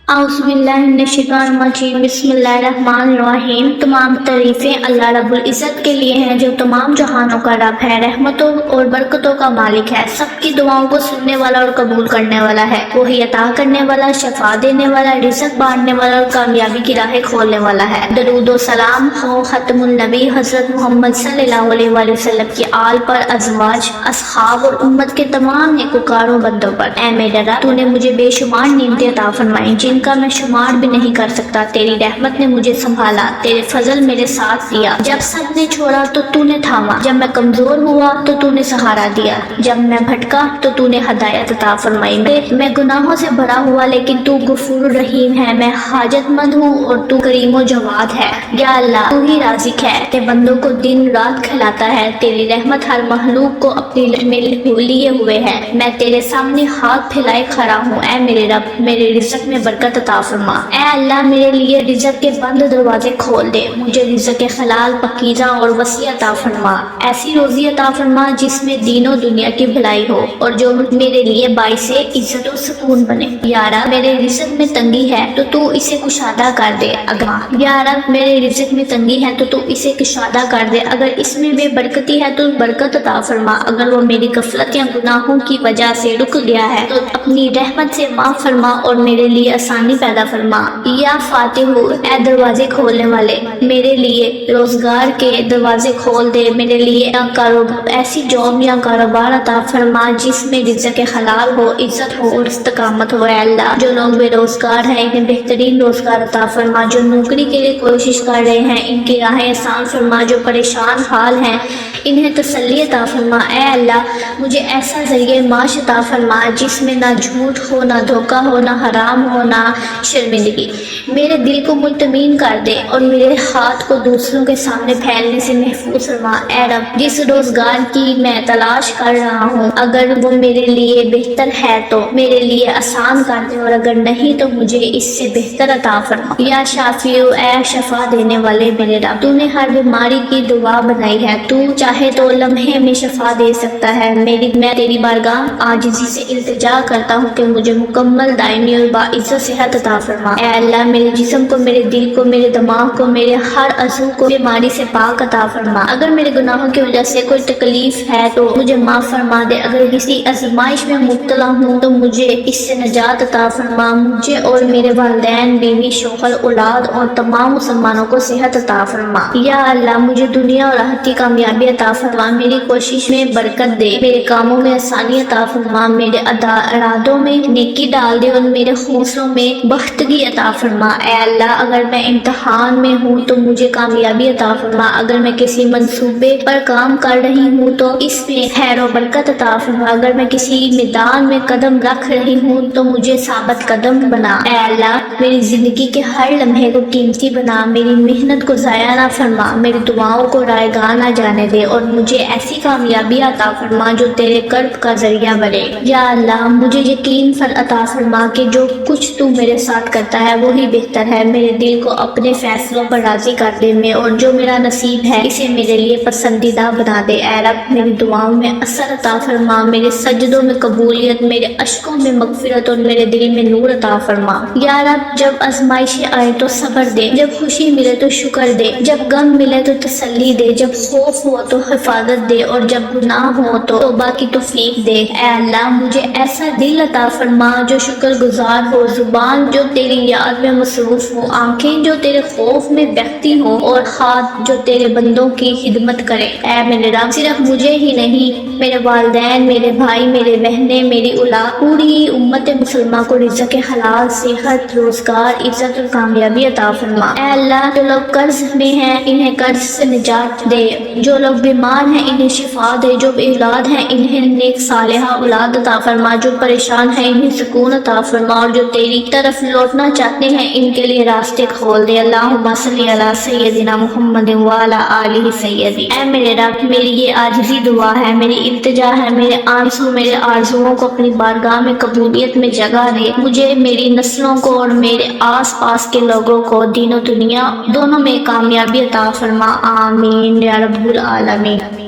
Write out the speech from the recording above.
اعوذ باللہ من الشیطان الرجیم، بسم اللہ الرحمن الرحیم۔ تمام تعریفیں اللہ رب العزت کے لیے ہیں جو تمام جہانوں کا رب ہے، رحمتوں اور برکتوں کا مالک ہے، سب کی دعاؤں کو سننے والا اور قبول کرنے والا ہے، وہی عطا کرنے والا، شفا دینے والا، رزق بانٹنے والا اور کامیابی کی راہیں کھولنے والا ہے۔ درود و سلام ہو ختم النبی حضرت محمد صلی اللہ علیہ وآلہ وسلم کی آل پر، ازواج، اصحاب اور امت کے تمام نیکوکاروں بندوں پر۔ اے میرے رب، تو نے مجھے بے شمار نعمتیں عطا فرمائیں جن کا میں شمار بھی نہیں کر سکتا۔ تیری رحمت نے مجھے سنبھالا، تیرے فضل میرے ساتھ دیا، جب سب نے چھوڑا تو تو نے تھاما، جب میں کمزور ہوا تو تو نے سہارا دیا، جب میں بھٹکا تو تو نے ہدایت عطا فرمائی۔ میں گناہوں سے بھرا ہوا لیکن تو غفور رحیم ہے، میں حاجت مند ہوں اور تو کریم و جواد ہے۔ یا اللہ، تو ہی رازق ہے، تے بندوں کو دن رات کھلاتا ہے، تیری رحمت ہر مخلوق کو اپنی میں لیے ہوئے ہے۔ میں تیرے سامنے ہاتھ پھیلائے کھڑا ہوں، اے میرے رب، میرے رزق میں برکت عطا فرما۔ اے اللہ، میرے لیے رزق کے بند دروازے کھول دے، مجھے رزق حلال، پکیزہ اور وسیع عطا فرما۔ ایسی روزی عطا فرما جس میں دین و دنیا کی بھلائی ہو اور جو میرے لیے باعث عزت و سکون بنے۔ یا رب، میرے رزق میں تنگی ہے تو اسے کشادہ کر دے۔ یا رب، میرے رزق میں تنگی ہے تو اسے کشادہ کر دے، اگر اس میں بے برکتی ہے تو برکت عطا فرما، اگر وہ میری غفلت یا گناہوں کی وجہ سے رک گیا ہے تو اپنی رحمت سے معاف فرما اور میرے لیے آسانی پیدا فرما۔ یا فاتح، اے دروازے کھولنے والے، میرے لیے روزگار کے دروازے کھول دے، میرے لیے ایسی جاب یا کاروبار عطا فرما جس میں رزق حلال ہو، عزت ہو اور استقامت ہو۔ اے اللہ، جو لوگ بے روزگار ہیں انہیں بہترین روزگار عطا فرما، جو نوکری کے لیے کوشش کر رہے ہیں ان کی راہیں آسان فرما، جو پریشان حال ہیں انہیں تسلی عطا فرما۔ اے اللہ، مجھے ایسا ذریعہ معاش عطا فرما جس میں نہ جھوٹ ہو، نہ دھوکہ ہو، نہ حرام ہو، نہ شرمندگی۔ میرے دل کو مطمئن کر دے اور میرے ہاتھ کو دوسروں کے سامنے پھیلنے سے محفوظ فرما۔ اے رب، جس روزگار کی میں تلاش کر رہا ہوں اگر وہ میرے لیے بہتر ہے تو میرے لیے آسان کر دے، اور اگر نہیں تو مجھے اس سے بہتر عطا فرما۔ یا شافیو، اے شفا دینے والے میرے رب، تو نے ہر بیماری کی دوا بنائی ہے، تو چاہے تو لمحے میں شفا دے سکتا ہے۔ میں تیری بارگاہ عاجزی سے التجا کرتا ہوں کہ مجھے مکمل، دائمی اور باعزت صحت عطا فرما۔ اے اللہ، میرے جسم کو، میرے دل کو، میرے دماغ کو، میرے ہر عضو کو بیماری سے پاک عطا فرما۔ اگر میرے گناہوں کی وجہ سے کوئی تکلیف ہے تو مجھے معاف فرما دے، اگر کسی آزمائش میں مبتلا ہوں تو مجھے اس سے نجات عطا فرما۔ مجھے اور میرے والدین، بیوی، شوہر، اولاد اور تمام مسلمانوں کو صحت عطا فرما۔ یا اللہ، مجھے دنیا اور آخرت کی کامیابی عطا فرما، میری کوشش میں برکت دے، میرے کاموں میں آسانی عطا فرما، میرے ارادوں میں نیکی ڈال دے اور میرے حوصلوں میں بختگی عطا فرما۔ اے اللہ، اگر میں امتحان میں ہوں تو مجھے کامیابی عطا فرما، اگر میں کسی منصوبے پر کام کر رہی ہوں تو اس میں خیر و برکت عطا فرما، اگر میں کسی میدان میں قدم رکھ رہی ہوں تو مجھے ثابت قدم بنا۔ اے اللہ، میری زندگی کے ہر لمحے کو قیمتی بنا، میری محنت کو ضائع نہ فرما، میری دعاؤں کو رائگاں نہ جانے دے اور مجھے ایسی کامیابی عطا فرما جو تیرے قرب کا ذریعہ بنے۔ یا اللہ، مجھے یقین عطا فرما کہ جو کچھ تو میرے ساتھ کرتا ہے وہی بہتر ہے، میرے دل کو اپنے فیصلوں پر راضی کر دے اور جو میرا نصیب ہے اسے میرے لیے پسندیدہ بنا دے۔ اے رب، میری دعاؤں میں اثر عطا فرما، میرے سجدوں میں قبولیت، میرے اشکوں میں مغفرت اور میرے دل میں نور عطا فرما۔ یا رب، جب آزمائشیں آئے تو صبر دے، جب خوشی ملے تو شکر دے، جب غم ملے تو تسلی دے، جب خوف ہو تو حفاظت دے اور جب گناہ ہو تو توبہ کی توفیق دے۔ اے اللہ، مجھے ایسا دل عطا فرما جو شکر گزار ہو، زبان جو تیری یاد میں مصروف ہو، آنکھیں جو تیرے خوف میں بہتی ہوں اور ہاتھ جو تیرے بندوں کی خدمت کرے۔ اے میرے رب، صرف مجھے ہی نہیں، میرے والدین، میرے بھائی، میرے بہنیں، میری اولاد، پوری امت مسلمہ کو رزق حلال، صحت، روزگار، عزت اور کامیابی عطا فرما۔ اے اللہ، جو لوگ قرض میں ہیں انہیں قرض سے نجات دے، جو لوگ بیمار ہیں انہیں شفا دے، جو بے اولاد ہیں انہیں نیک صالحہ اولاد عطا فرما، جو پریشان ہیں انہیں سکون عطا فرما اور جو تیری طرف لوٹنا چاہتے ہیں ان کے لیے راستے کھول دے۔ اللہم صلی علی سیدنا محمد وعلی آلہ سیدی۔ اے میرے رب، میری یہ عاجزی دعا ہے، میری التجا ہے، میرے آنسو، میرے آرزوؤں کو اپنی بارگاہ میں قبولیت میں جگہ دے، مجھے، میری نسلوں کو اور میرے آس پاس کے لوگوں کو دین و دنیا دونوں میں کامیابی عطا فرما۔ آمین یا رب العالمین۔